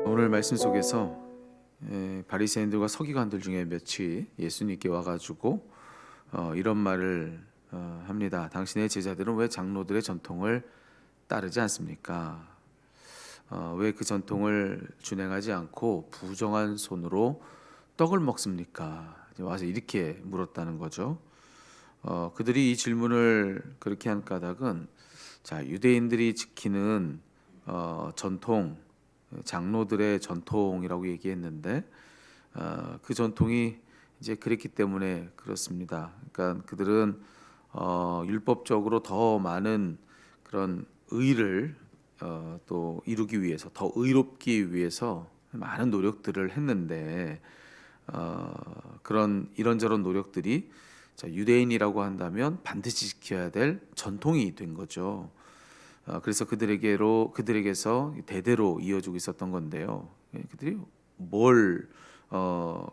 오늘 말씀 속에서 바리새인들과 서기관들 중에 몇이 예수님께 와가지고 이런 말을 합니다. 당신의 제자들은 왜 장로들의 전통을 따르지 않습니까? 왜 그 전통을 준행하지 않고 부정한 손으로 떡을 먹습니까? 와서 이렇게 물었다는 거죠. 그들이 이 질문을 그렇게 한 까닭은, 자, 유대인들이 지키는 전통, 장로들의 전통이라고 얘기했는데, 그 전통이 이제 그랬기 때문에 그렇습니다. 그러니까 그들은 율법적으로 더 많은 그런 의를 또 이루기 위해서, 더 의롭기 위해서 많은 노력들을 했는데, 그런 이런저런 노력들이, 자, 유대인이라고 한다면 반드시 지켜야 될 전통이 된 거죠. 그래서 그들에게서 대대로 이어지고 있었던 건데요. 그들이 뭘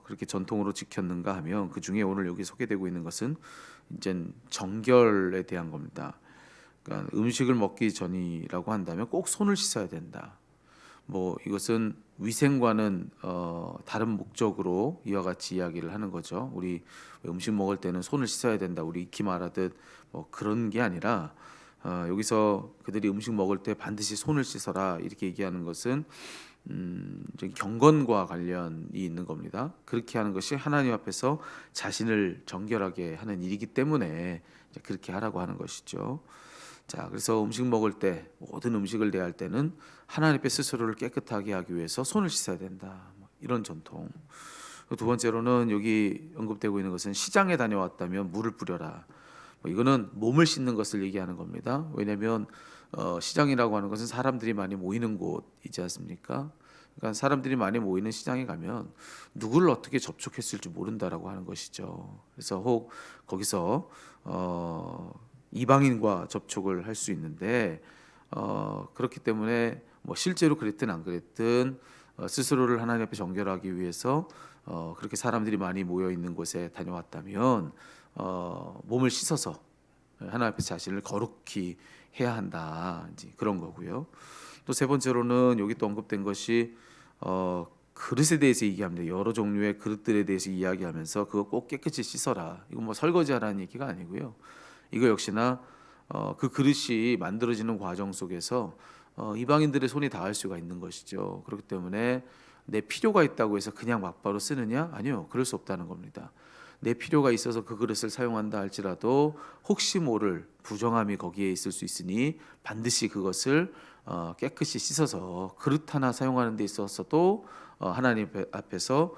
그렇게 전통으로 지켰는가 하면, 그 중에 오늘 여기 소개되고 있는 것은 이제 정결에 대한 겁니다. 그러니까 음식을 먹기 전이라고 한다면 꼭 손을 씻어야 된다. 뭐 이것은 위생과는 다른 목적으로 이와 같이 이야기를 하는 거죠. 우리 음식 먹을 때는 손을 씻어야 된다, 우리 익히 말하듯 뭐 그런 게 아니라, 여기서 그들이 음식 먹을 때 반드시 손을 씻어라 이렇게 얘기하는 것은 이제 경건과 관련이 있는 겁니다. 그렇게 하는 것이 하나님 앞에서 자신을 정결하게 하는 일이기 때문에 이제 그렇게 하라고 하는 것이죠. 자, 그래서 음식 먹을 때, 모든 음식을 대할 때는 하나님 앞에 스스로를 깨끗하게 하기 위해서 손을 씻어야 된다. 뭐 이런 전통. 두 번째로는 여기 언급되고 있는 것은, 시장에 다녀왔다면 물을 뿌려라. 뭐 이거는 몸을 씻는 것을 얘기하는 겁니다. 왜냐하면 시장이라고 하는 것은 사람들이 많이 모이는 곳이지 않습니까? 그러니까 사람들이 많이 모이는 시장에 가면 누구를 어떻게 접촉했을지 모른다라고 하는 것이죠. 그래서 혹 거기서 이방인과 접촉을 할 수 있는데, 그렇기 때문에 뭐 실제로 그랬든 안 그랬든 스스로를 하나님 앞에 정결하기 위해서 그렇게 사람들이 많이 모여 있는 곳에 다녀왔다면 몸을 씻어서 하나님 앞에 자신을 거룩히 해야 한다, 이제 그런 거고요. 또 세 번째로는 여기 또 언급된 것이 그릇에 대해서 얘기합니다. 여러 종류의 그릇들에 대해서 이야기하면서 그거 꼭 깨끗이 씻어라. 이거 뭐 설거지하라는 얘기가 아니고요. 이거 역시나 그 그릇이 만들어지는 과정 속에서 이방인들의 손이 닿을 수가 있는 것이죠. 그렇기 때문에 내 필요가 있다고 해서 그냥 막바로 쓰느냐? 아니요, 그럴 수 없다는 겁니다. 내 필요가 있어서 그 그릇을 사용한다 할지라도 혹시 모를 부정함이 거기에 있을 수 있으니 반드시 그것을 깨끗이 씻어서 그릇 하나 사용하는 데 있어서도 하나님 앞에서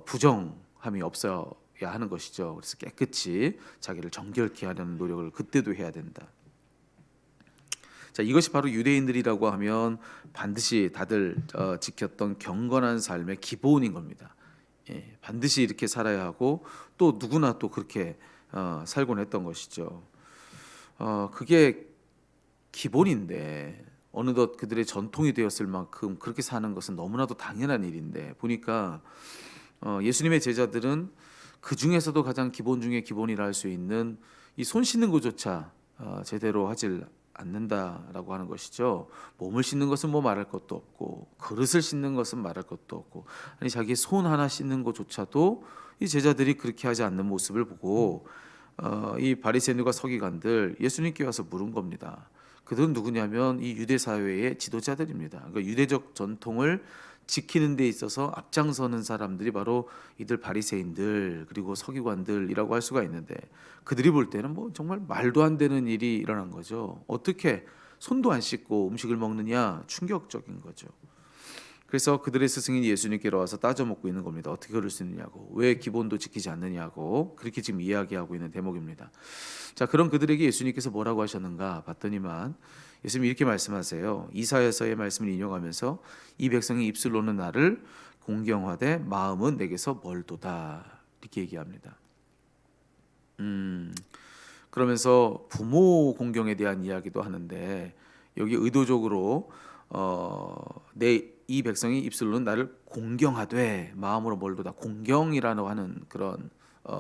부정함이 없어야 하는 것이죠. 그래서 깨끗이 자기를 정결케 하려는 노력을 그때도 해야 된다. 자, 이것이 바로 유대인들이라고 하면 반드시 다들 지켰던 경건한 삶의 기본인 겁니다. 예, 반드시 이렇게 살아야 하고 또 누구나 또 그렇게 살곤 했던 것이죠. 그게 기본인데 어느덧 그들의 전통이 되었을 만큼 그렇게 사는 것은 너무나도 당연한 일인데, 보니까 예수님의 제자들은 그 중에서도 가장 기본 중에 기본이라 할 수 있는 이 손 씻는 것조차 제대로 하질 않는다라고 하는 것이죠. 몸을 씻는 것은 뭐 말할 것도 없고, 그릇을 씻는 것은 말할 것도 없고, 아니 자기 손 하나 씻는 것조차도 이 제자들이 그렇게 하지 않는 모습을 보고 이 바리새인들과 서기관들 예수님께 와서 물은 겁니다. 그들은 누구냐면 이 유대 사회의 지도자들입니다. 그러니까 유대적 전통을 지키는 데 있어서 앞장서는 사람들이 바로 이들 바리새인들 그리고 서기관들이라고 할 수가 있는데, 그들이 볼 때는 뭐 정말 말도 안 되는 일이 일어난 거죠. 어떻게 손도 안 씻고 음식을 먹느냐, 충격적인 거죠. 그래서 그들의 스승인 예수님께로 와서 따져 묻고 있는 겁니다. 어떻게 그럴 수 있느냐고, 왜 기본도 지키지 않느냐고, 그렇게 지금 이야기하고 있는 대목입니다. 자, 그럼 그들에게 예수님께서 뭐라고 하셨는가 봤더니만, 예수님이 이렇게 말씀하세요. 이사야서의 말씀을 인용하면서, 이 백성이 입술로는 나를 공경하되 마음은 내게서 멀도다, 이렇게 얘기합니다. 그러면서 부모 공경에 대한 이야기도 하는데, 여기 의도적으로 내 이 백성이 입술로는 나를 공경하되 마음으로 멀도다, 공경이라고 하는 그런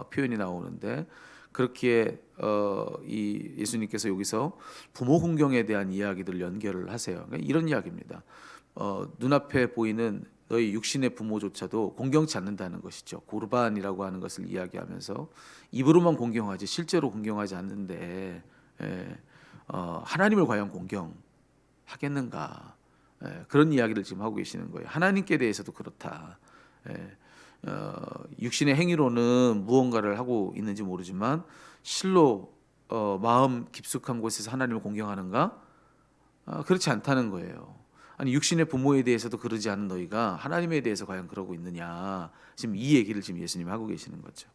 표현이 나오는데, 그렇기에 이 예수님께서 여기서 부모 공경에 대한 이야기들을 연결을 하세요. 그러니까 이런 이야기입니다. 눈앞에 보이는 너희 육신의 부모조차도 공경치 않는다는 것이죠. 고르반이라고 하는 것을 이야기하면서 입으로만 공경하지 실제로 공경하지 않는데 하나님을 과연 공경하겠는가? 그런 이야기를 지금 하고 계시는 거예요. 하나님께 대해서도 그렇다. 육신의 행위로는 무언가를 하고 있는지 모르지만 실로 마음 깊숙한 곳에서 하나님을 공경하는가? 그렇지 않다는 거예요. 아니 육신의 부모에 대해서도 그러지 않은 너희가 하나님에 대해서 과연 그러고 있느냐? 지금 이 얘기를 지금 예수님이 하고 계시는 거죠.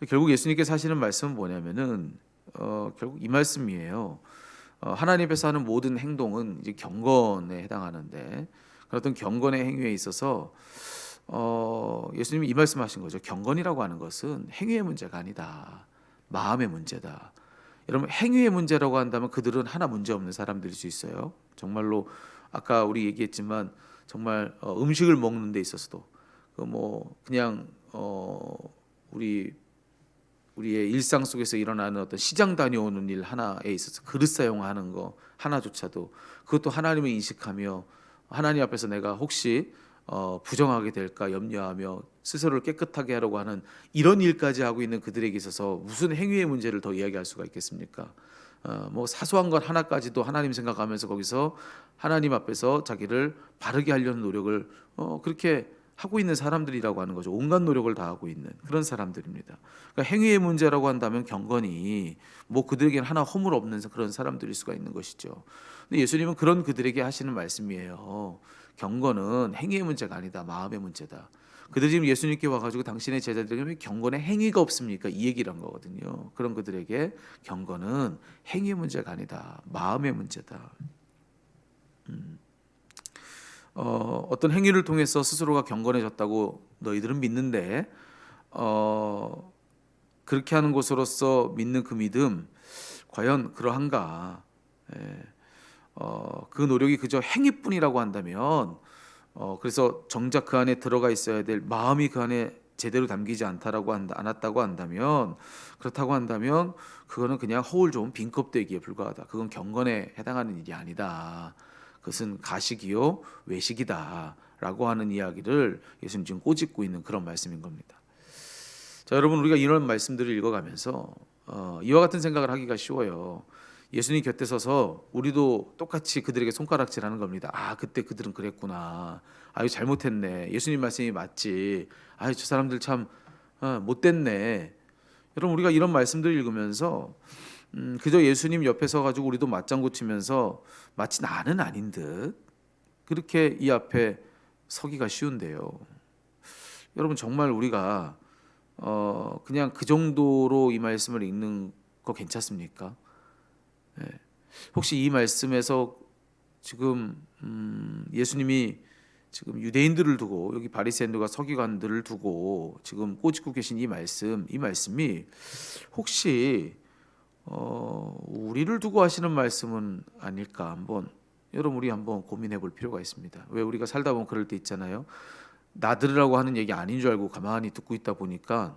결국 예수님께서 하시는 말씀은 뭐냐면은 결국 이 말씀이에요. 하나님 앞에서 하는 모든 행동은 이제 경건에 해당하는데 그런 경건의 행위에 있어서 예수님이 이 말씀하신 거죠. 경건이라고 하는 것은 행위의 문제가 아니다. 마음의 문제다. 여러분 행위의 문제라고 한다면 그들은 하나 문제 없는 사람들일 수 있어요. 정말로 아까 우리 얘기했지만 정말 음식을 먹는 데 있어서도 그냥 우리의 일상 속에서 일어나는 어떤 시장 다녀오는 일 하나에 있어서 그릇 사용하는 거 하나조차도 그것도 하나님을 인식하며 하나님 앞에서 내가 혹시 부정하게 될까 염려하며 스스로를 깨끗하게 하려고 하는 이런 일까지 하고 있는 그들에게 있어서 무슨 행위의 문제를 더 이야기할 수가 있겠습니까? 사소한 것 하나까지도 하나님 생각하면서 거기서 하나님 앞에서 자기를 바르게 하려는 노력을 그렇게 하고 있는 사람들이라고 하는 거죠. 온갖 노력을 다하고 있는 그런 사람들입니다. 그러니까 행위의 문제라고 한다면 경건이 그들에게는 하나 허물 없는 그런 사람들일 수가 있는 것이죠. 근데 예수님은 그런 그들에게 하시는 말씀이에요. 경건은 행위의 문제가 아니다. 마음의 문제다. 그들이 지금 예수님께 와가지고 당신의 제자들에게 경건의 행위가 없습니까? 이 얘기를 한 거거든요. 그런 그들에게 경건은 행위의 문제가 아니다. 마음의 문제다. 어떤 행위를 통해서 스스로가 경건해졌다고 너희들은 믿는데 그렇게 하는 것으로서 믿는 그 믿음 과연 그러한가? 그 노력이 그저 행위뿐이라고 한다면 그래서 정작 그 안에 들어가 있어야 될 마음이 그 안에 제대로 담기지 않았다고 한다면 그렇다고 한다면 그거는 그냥 허울 좋은 빈 껍데기에 불과하다. 그건 경건에 해당하는 일이 아니다. 그것은 가식이요 외식이다라고 하는 이야기를 예수님 지금 꼬집고 있는 그런 말씀인 겁니다. 자, 여러분 우리가 이런 말씀들을 읽어가면서 이와 같은 생각을 하기가 쉬워요. 예수님 곁에 서서 우리도 똑같이 그들에게 손가락질하는 겁니다. 그때 그들은 그랬구나. 아유 잘못했네. 예수님 말씀이 맞지. 아유 저 사람들 참 못됐네. 여러분 우리가 이런 말씀들을 읽으면서 그저 예수님 옆에 서가지고 우리도 맞장구 치면서 마치 나는 아닌 듯 그렇게 이 앞에 서기가 쉬운데요. 여러분 정말 우리가 그냥 그 정도로 이 말씀을 읽는 거 괜찮습니까? 혹시 이 말씀에서 지금 예수님이 지금 유대인들을 두고 여기 바리새인들과 서기관들을 두고 지금 꼬집고 계신 이 말씀이 혹시 우리를 두고 하시는 말씀은 아닐까 한번 여러분 우리 한번 고민해 볼 필요가 있습니다. 왜 우리가 살다 보면 그럴 때 있잖아요. 나 들으라고 하는 얘기 아닌 줄 알고 가만히 듣고 있다 보니까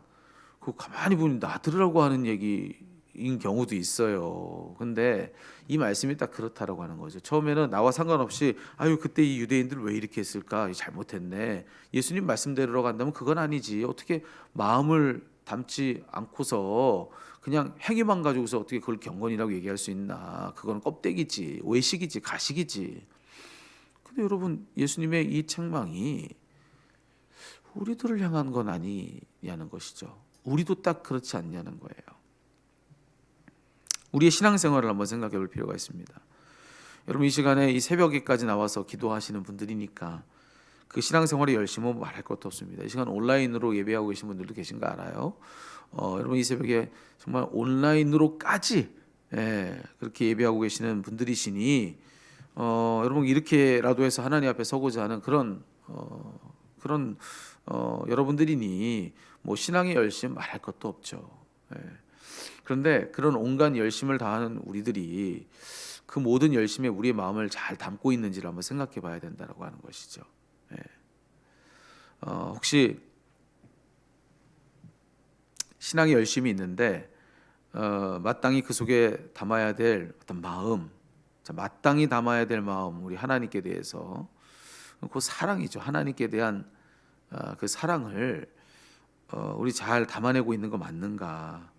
그 가만히 보니 나 들으라고 하는 얘기인 경우도 있어요. 근데 이 말씀이 딱 그렇다라고 하는 거죠. 처음에는 나와 상관없이 아유 그때 이 유대인들 왜 이렇게 했을까? 잘못했네. 예수님 말씀대로 간다면 그건 아니지. 어떻게 마음을 담지 않고서 그냥 행위만 가지고서 어떻게 그걸 경건이라고 얘기할 수 있나? 그건 껍데기지, 외식이지, 가식이지. 근데 여러분 예수님의 이 책망이 우리들을 향한 건 아니냐는 것이죠. 우리도 딱 그렇지 않냐는 거예요. 우리의 신앙생활을 한번 생각해 볼 필요가 있습니다. 여러분 이 시간에 이 새벽에까지 나와서 기도하시는 분들이니까 그 신앙생활의 열심은 말할 것도 없습니다. 이 시간 온라인으로 예배하고 계신 분들도 계신 거 알아요. 여러분 이 새벽에 정말 온라인으로까지 그렇게 예배하고 계시는 분들이시니 여러분 이렇게라도 해서 하나님 앞에 서고자 하는 그런 여러분들이니 신앙의 열심 말할 것도 없죠. 그런데 그런 온갖 열심을 다하는 우리들이 그 모든 열심에 우리의 마음을 잘 담고 있는지를 한번 생각해 봐야 된다고 하는 것이죠. 혹시 신앙이 열심히 있는데 마땅히 그 속에 담아야 될 어떤 마음, 자, 마땅히 담아야 될 마음, 우리 하나님께 대해서 그 사랑이죠. 하나님께 대한 그 사랑을 우리 잘 담아내고 있는 거 맞는가?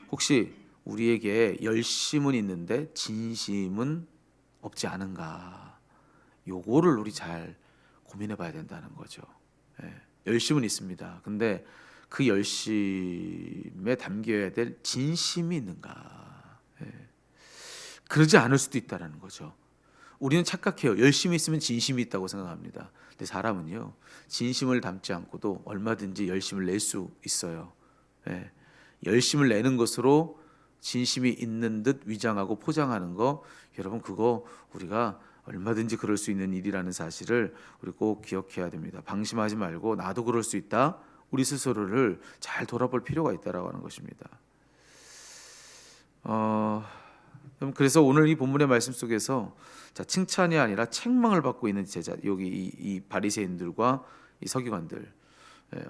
혹시 우리에게 열심은 있는데 진심은 없지 않은가? 요거를 우리 잘 고민해 봐야 된다는 거죠. 예, 열심은 있습니다. 근데 그 열심에 담겨야 될 진심이 있는가? 예, 그러지 않을 수도 있다는 거죠. 우리는 착각해요. 열심히 있으면 진심이 있다고 생각합니다. 근데 사람은요, 진심을 담지 않고도 얼마든지 열심을 낼 수 있어요. 예, 열심을 내는 것으로 진심이 있는 듯 위장하고 포장하는 거, 여러분 그거 우리가 얼마든지 그럴 수 있는 일이라는 사실을 우리 꼭 기억해야 됩니다. 방심하지 말고 나도 그럴 수 있다. 우리 스스로를 잘 돌아볼 필요가 있다라고 하는 것입니다. 그래서 오늘 이 본문의 말씀 속에서 자, 칭찬이 아니라 책망을 받고 있는 제자, 여기 이 바리새인들과 이 서기관들,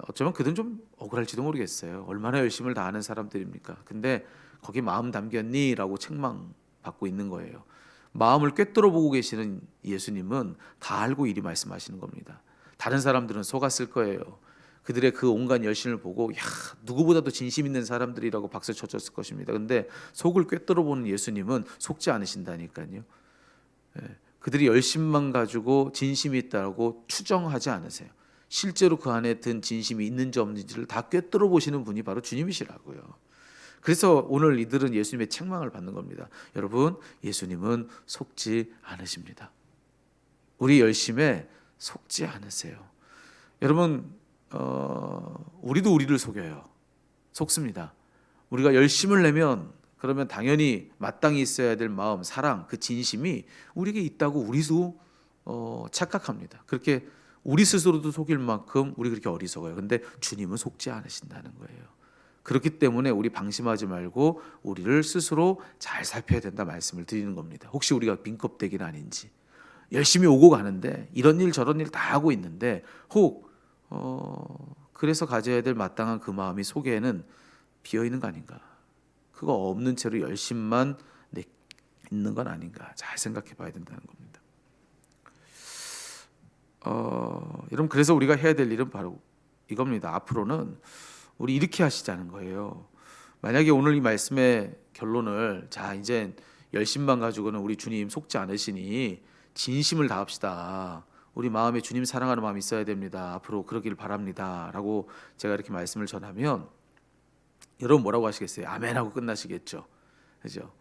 어쩌면 그들은 좀 억울할지도 모르겠어요. 얼마나 열심을 다하는 사람들입니까? 근데 거기 마음 담겼니?라고 책망 받고 있는 거예요. 마음을 꿰뚫어 보고 계시는 예수님은 다 알고 이리 말씀하시는 겁니다. 다른 사람들은 속았을 거예요. 그들의 그 온갖 열심을 보고 야, 누구보다도 진심 있는 사람들이라고 박수 쳐줬을 것입니다. 근데 속을 꿰뚫어 보는 예수님은 속지 않으신다니까요. 그들이 열심만 가지고 진심이 있다고 추정하지 않으세요. 실제로 그 안에 든 진심이 있는지 없는지를 다 꿰뚫어 보시는 분이 바로 주님이시라고요. 그래서 오늘 이들은 예수님의 책망을 받는 겁니다. 여러분, 예수님은 속지 않으십니다. 우리 열심에 속지 않으세요. 여러분, 우리도 우리를 속여요. 속습니다. 우리가 열심을 내면 그러면 당연히 마땅히 있어야 될 마음, 사랑, 그 진심이 우리에게 있다고 우리도 착각합니다. 그렇게 우리 스스로도 속일 만큼 우리 그렇게 어리석어요. 근데 주님은 속지 않으신다는 거예요. 그렇기 때문에 우리 방심하지 말고 우리를 스스로 잘 살펴야 된다 말씀을 드리는 겁니다. 혹시 우리가 빈껍데기는 아닌지, 열심히 오고 가는데 이런 일 저런 일 다 하고 있는데 혹 그래서 가져야 될 마땅한 그 마음이 속에는 비어 있는 거 아닌가? 그거 없는 채로 열심만 있는 건 아닌가? 잘 생각해 봐야 된다는 겁니다. 여러분, 그래서 우리가 해야 될 일은 바로 이겁니다. 앞으로는 우리 이렇게 하시자는 거예요. 만약에 오늘 이 말씀의 결론을 자 이제 열심만 가지고는 우리 주님 속지 않으시니 진심을 다합시다. 우리 마음에 주님 사랑하는 마음이 있어야 됩니다. 앞으로 그러길 바랍니다. 라고 제가 이렇게 말씀을 전하면 여러분 뭐라고 하시겠어요? 아멘 하고 끝나시겠죠. 그죠?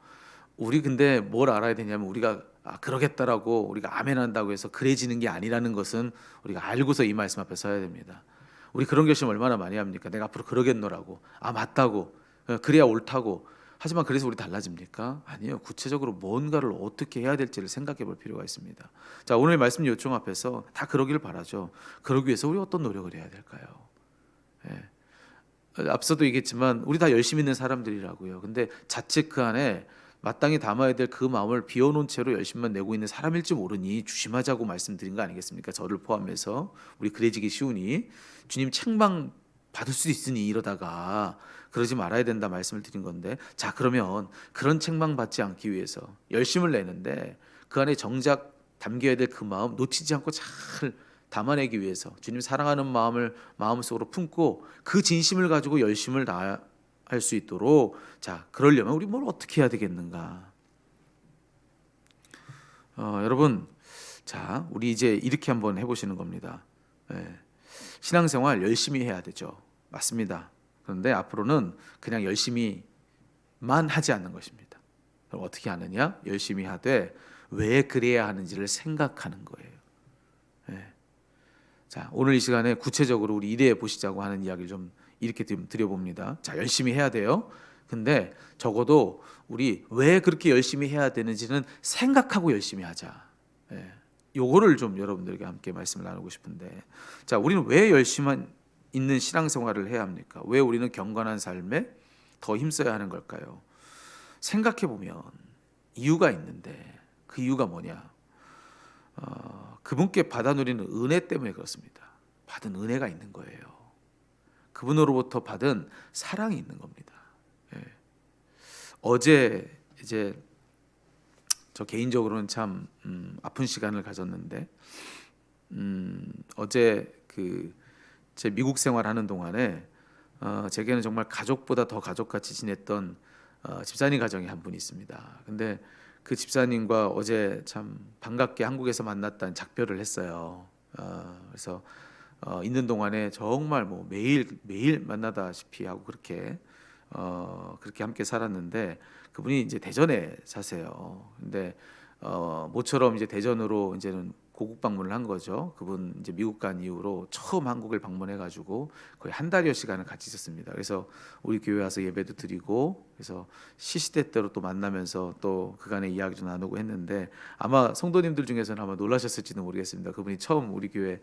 우리 근데 뭘 알아야 되냐면 우리가 그러겠다라고 우리가 아멘 한다고 해서 그래지는 게 아니라는 것은 우리가 알고서 이 말씀 앞에 서야 됩니다. 우리 그런 결심 얼마나 많이 합니까? 내가 앞으로 그러겠노라고, 맞다고, 그래야 옳다고. 하지만 그래서 우리 달라집니까? 아니요. 구체적으로 뭔가를 어떻게 해야 될지를 생각해 볼 필요가 있습니다. 자, 오늘 말씀 요청 앞에서 다 그러기를 바라죠. 그러기 위해서 우리 어떤 노력을 해야 될까요? 앞서도 얘기했지만 우리 다 열심히 있는 사람들이라고요. 근데 자칫 그 안에 마땅히 담아야 될 그 마음을 비워놓은 채로 열심만 내고 있는 사람일지 모르니 조심하자고 말씀드린 거 아니겠습니까? 저를 포함해서 우리 그래지기 쉬우니 주님 책망 받을 수 있으니 이러다가 그러지 말아야 된다 말씀을 드린 건데, 자 그러면 그런 책망 받지 않기 위해서 열심을 내는데 그 안에 정작 담겨야 될 그 마음 놓치지 않고 잘 담아내기 위해서 주님 사랑하는 마음을 마음속으로 품고 그 진심을 가지고 열심을 다할 수 있도록, 자 그러려면 우리 뭘 어떻게 해야 되겠는가? 여러분, 자 우리 이제 이렇게 한번 해보시는 겁니다. 신앙생활 열심히 해야 되죠. 맞습니다. 그런데 앞으로는 그냥 열심히만 하지 않는 것입니다. 그럼 어떻게 하느냐? 열심히 하되 왜 그래야 하는지를 생각하는 거예요. 자, 오늘 이 시간에 구체적으로 우리 일해 보시자고 하는 이야기를 좀 이렇게 드려봅니다. 자, 열심히 해야 돼요. 근데 적어도 우리 왜 그렇게 열심히 해야 되는지는 생각하고 열심히 하자. 요거를 좀 여러분들에게 함께 말씀을 나누고 싶은데, 자, 우리는 왜 열심히 있는 신앙생활을 해야 합니까? 왜 우리는 경건한 삶에 더 힘써야 하는 걸까요? 생각해 보면 이유가 있는데 그 이유가 뭐냐? 그분께 받아 누리는 은혜 때문에 그렇습니다. 받은 은혜가 있는 거예요. 그분으로부터 받은 사랑이 있는 겁니다. 예. 어제 이제 저 개인적으로는 참 아픈 시간을 가졌는데 어제 그 제 미국 생활하는 동안에 제게는 정말 가족보다 더 가족같이 지냈던 집사님 가정이 한 분이 있습니다. 근데 그 집사님과 어제 참 반갑게 한국에서 만났다는 작별을 했어요. 그래서 있는 동안에 정말 뭐 매일 만나다시피 하고 그렇게 함께 살았는데 그분이 이제 대전에 사세요. 근데 모처럼 이제 대전으로 이제는 고국 방문을 한 거죠. 그분 이제 미국 간 이후로 처음 한국을 방문해 가지고 거의 한 달여 시간을 같이 있었습니다. 그래서 우리 교회 와서 예배도 드리고 그래서 시시때때로 또 만나면서 또 그간의 이야기도 나누고 했는데 아마 성도님들 중에서는 아마 놀라셨을지도 모르겠습니다. 그분이 처음 우리 교회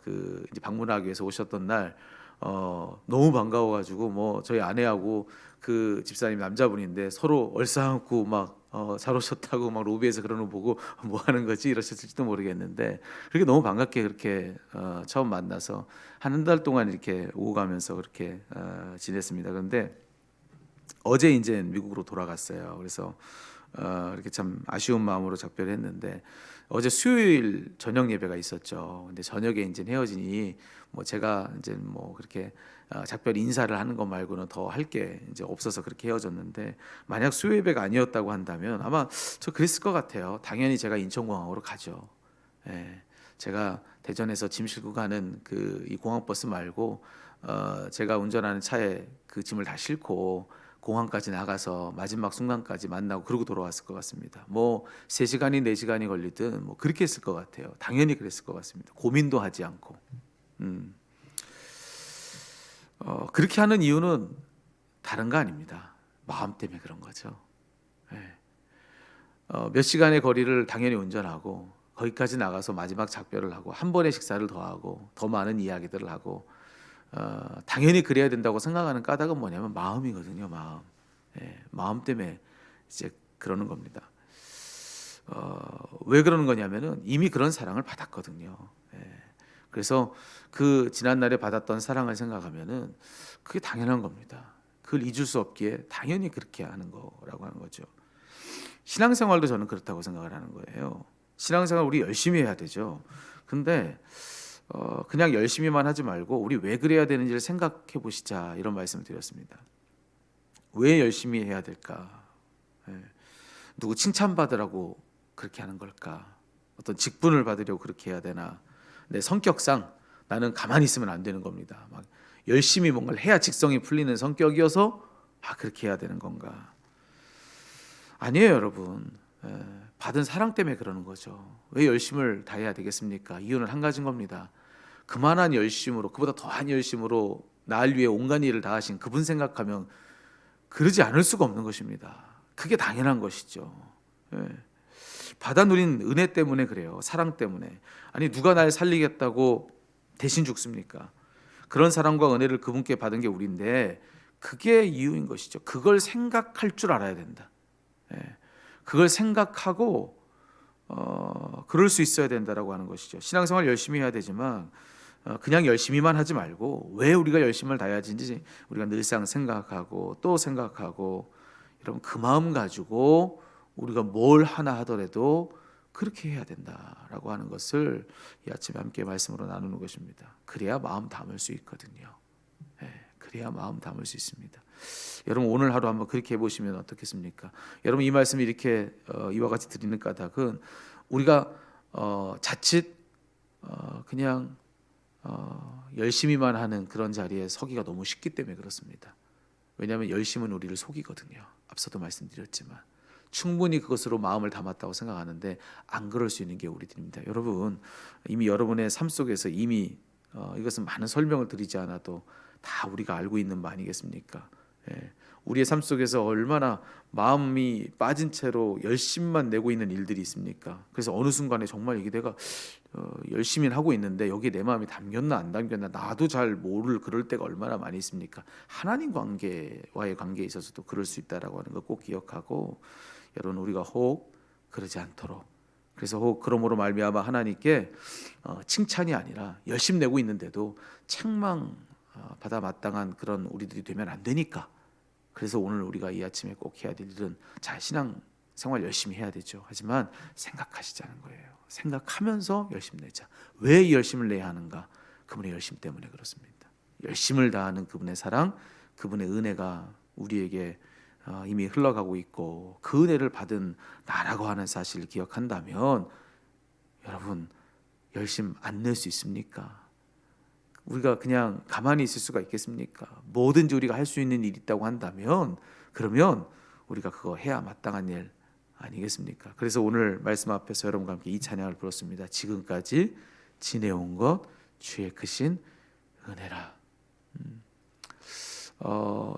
그 이제 방문하기 위해서 오셨던 날 너무 반가워가지고 뭐 저희 아내하고 그 집사님 남자분인데 서로 얼싸안고 막 잘 오셨다고 막 로비에서 그러는 거 보고 뭐 하는 거지 이러셨을지도 모르겠는데 그렇게 너무 반갑게 그렇게 처음 만나서 한 달 동안 이렇게 오고 가면서 그렇게 지냈습니다. 그런데 어제 이제 미국으로 돌아갔어요. 그래서 이렇게 참 아쉬운 마음으로 작별했는데 어제 수요일 저녁 예배가 있었죠. 근데 저녁에 이제 헤어지니 뭐 제가 이제 뭐 그렇게 작별 인사를 하는 것 말고는 더 할 게 이제 없어서 그렇게 헤어졌는데 만약 수요 예배가 아니었다고 한다면 아마 저 그랬을 것 같아요. 당연히 제가 인천공항으로 가죠. 예, 제가 대전에서 짐 싣고 가는 그 이 공항버스 말고 제가 운전하는 차에 그 짐을 다 싣고 공항까지 나가서 마지막 순간까지 만나고 그러고 돌아왔을 것 같습니다. 뭐 3시간이 4시간이 걸리든 뭐 그렇게 했을 것 같아요. 당연히 그랬을 것 같습니다. 고민도 하지 않고. 그렇게 하는 이유는 다른 거 아닙니다. 마음 때문에 그런 거죠. 예. 몇 시간의 거리를 당연히 운전하고 거기까지 나가서 마지막 작별을 하고 한 번의 식사를 더 하고 더 많은 이야기들을 하고 당연히 그래야 된다고 생각하는 까닭은 뭐냐면 마음이거든요. 마음. 예, 마음 때문에 이제 그러는 겁니다. 왜 그러는 거냐면은 이미 그런 사랑을 받았거든요. 예, 그래서 그 지난 날에 받았던 사랑을 생각하면은 그게 당연한 겁니다. 그걸 잊을 수 없기에 당연히 그렇게 하는 거라고 하는 거죠. 신앙생활도 저는 그렇다고 생각을 하는 거예요. 신앙생활 우리 열심히 해야 되죠. 근데 그냥 열심히만 하지 말고 우리 왜 그래야 되는지를 생각해 보시자 이런 말씀을 드렸습니다. 왜 열심히 해야 될까? 예. 누구 칭찬받으라고 그렇게 하는 걸까? 어떤 직분을 받으려고 그렇게 해야 되나? 내 성격상 나는 가만히 있으면 안 되는 겁니다. 막 열심히 뭔가를 해야 직성이 풀리는 성격이어서 그렇게 해야 되는 건가? 아니에요, 여러분. 받은 사랑 때문에 그러는 거죠. 왜 열심을 다해야 되겠습니까? 이유는 한 가지인 겁니다. 그만한 열심으로 그보다 더한 열심으로 나를 위해 온갖 일을 다하신 그분 생각하면 그러지 않을 수가 없는 것입니다. 그게 당연한 것이죠. 예. 받아 누린 은혜 때문에 그래요. 사랑 때문에. 아니 누가 날 살리겠다고 대신 죽습니까? 그런 사랑과 은혜를 그분께 받은 게 우리인데 그게 이유인 것이죠. 그걸 생각할 줄 알아야 된다. 예. 그걸 생각하고 그럴 수 있어야 된다라고 하는 것이죠. 신앙생활 열심히 해야 되지만 그냥 열심히만 하지 말고 왜 우리가 열심을 다해야 하는지 우리가 늘상 생각하고 또 생각하고 여러분 그 마음 가지고 우리가 뭘 하나 하더라도 그렇게 해야 된다라고 하는 것을 이 아침에 함께 말씀으로 나누는 것입니다. 그래야 마음 담을 수 있거든요. 그래야 마음 담을 수 있습니다. 여러분 오늘 하루 한번 그렇게 해보시면 어떻겠습니까? 여러분 이 말씀을 이렇게 이와 같이 드리는 까닭은 우리가 자칫 그냥 열심히만 하는 그런 자리에 서기가 너무 쉽기 때문에 그렇습니다. 왜냐하면 열심은 우리를 속이거든요. 앞서도 말씀드렸지만 충분히 그것으로 마음을 담았다고 생각하는데 안 그럴 수 있는 게 우리들입니다. 여러분 이미 여러분의 삶 속에서 이미 이것은 많은 설명을 드리지 않아도 다 우리가 알고 있는 바 아니겠습니까? 우리의 삶 속에서 얼마나 마음이 빠진 채로 열심만 내고 있는 일들이 있습니까? 그래서 어느 순간에 정말 이게 내가 열심히 하고 있는데 여기에 내 마음이 담겼나 안 담겼나 나도 잘 모를 그럴 때가 얼마나 많이 있습니까? 하나님 관계와의 관계에 있어서도 그럴 수 있다라고 하는 걸 꼭 기억하고 여러분 우리가 혹 그러지 않도록 그래서 혹 그러므로 말미암아 하나님께 칭찬이 아니라 열심 내고 있는데도 책망 받아 마땅한 그런 우리들이 되면 안 되니까. 그래서 오늘 우리가 이 아침에 꼭 해야 될 일은 자, 신앙 생활 열심히 해야 되죠. 하지만 생각하시자는 거예요. 생각하면서 열심 내자. 왜 이 열심을 내야 하는가? 그분의 열심 때문에 그렇습니다. 열심을 다하는 그분의 사랑, 그분의 은혜가 우리에게 이미 흘러가고 있고 그 은혜를 받은 나라고 하는 사실을 기억한다면 여러분 열심 안 낼 수 있습니까? 우리가 그냥 가만히 있을 수가 있겠습니까? 뭐든지 우리가 할 수 있는 일이 있다고 한다면 그러면 우리가 그거 해야 마땅한 일 아니겠습니까? 그래서 오늘 말씀 앞에서 여러분과 함께 이 찬양을 불렀습니다. 지금까지 지내온 것 주의 크신 은혜라.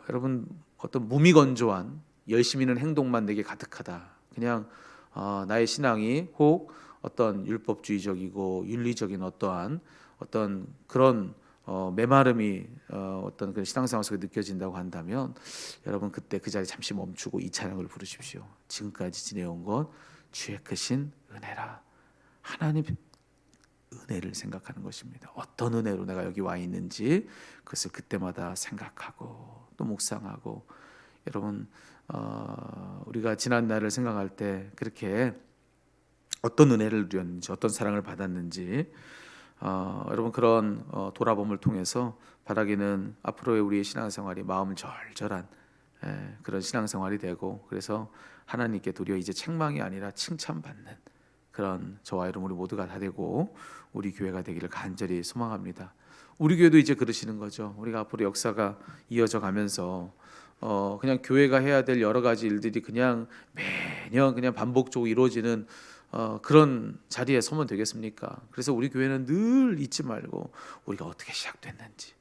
여러분 어떤 무미건조한 열심히 있는 행동만 내게 가득하다. 그냥 나의 신앙이 혹 어떤 율법주의적이고 윤리적인 어떠한 어떤 그런 메마름이 어떤 그런 신앙생활 속에 느껴진다고 한다면 여러분 그때 그 자리에 잠시 멈추고 이 찬양을 부르십시오. 지금까지 지내온 것 주의 크신 은혜라. 하나님 은혜를 생각하는 것입니다. 어떤 은혜로 내가 여기 와 있는지 그것을 그때마다 생각하고 또 묵상하고 여러분 우리가 지난 날을 생각할 때 그렇게 어떤 은혜를 누렸는지 어떤 사랑을 받았는지 여러분 그런 돌아봄을 통해서 바라기는 앞으로의 우리의 신앙생활이 마음 절절한 그런 신앙생활이 되고 그래서 하나님께 도리어 이제 책망이 아니라 칭찬받는 그런 저와 여러분 우리 모두가 다 되고 우리 교회가 되기를 간절히 소망합니다. 우리 교회도 이제 그러시는 거죠. 우리가 앞으로 역사가 이어져 가면서 그냥 교회가 해야 될 여러 가지 일들이 그냥 매년 그냥 반복적으로 이루어지는 그런 자리에 서면 되겠습니까? 그래서 우리 교회는 늘 잊지 말고 우리가 어떻게 시작됐는지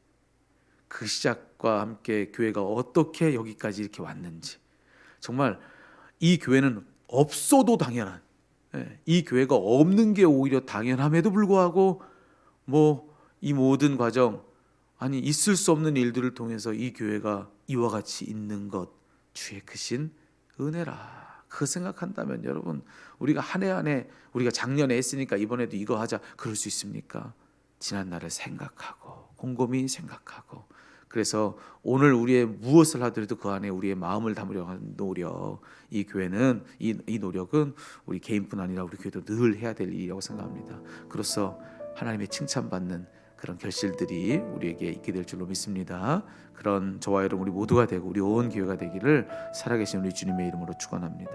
그 시작과 함께 교회가 어떻게 여기까지 이렇게 왔는지 정말 이 교회는 없어도 당연한 이 교회가 없는 게 오히려 당연함에도 불구하고 뭐 이 모든 과정 아니 있을 수 없는 일들을 통해서 이 교회가 이와 같이 있는 것 주의 크신 은혜라. 그 생각한다면 여러분 우리가 한 해 한 해 우리가 작년에 했으니까 이번에도 이거 하자 그럴 수 있습니까? 지난 날을 생각하고 곰곰이 생각하고 그래서 오늘 우리의 무엇을 하더라도 그 안에 우리의 마음을 담으려 하는 노력 이 교회는 이 노력은 우리 개인뿐 아니라 우리 교회도 늘 해야 될 일이라고 생각합니다. 그로써 하나님의 칭찬받는 그런 결실들이 우리에게 있게 될 줄로 믿습니다. 그런 저와 여러분 우리 모두가 되고 우리 온 교회가 되기를 살아계신 우리 주님의 이름으로 축원합니다.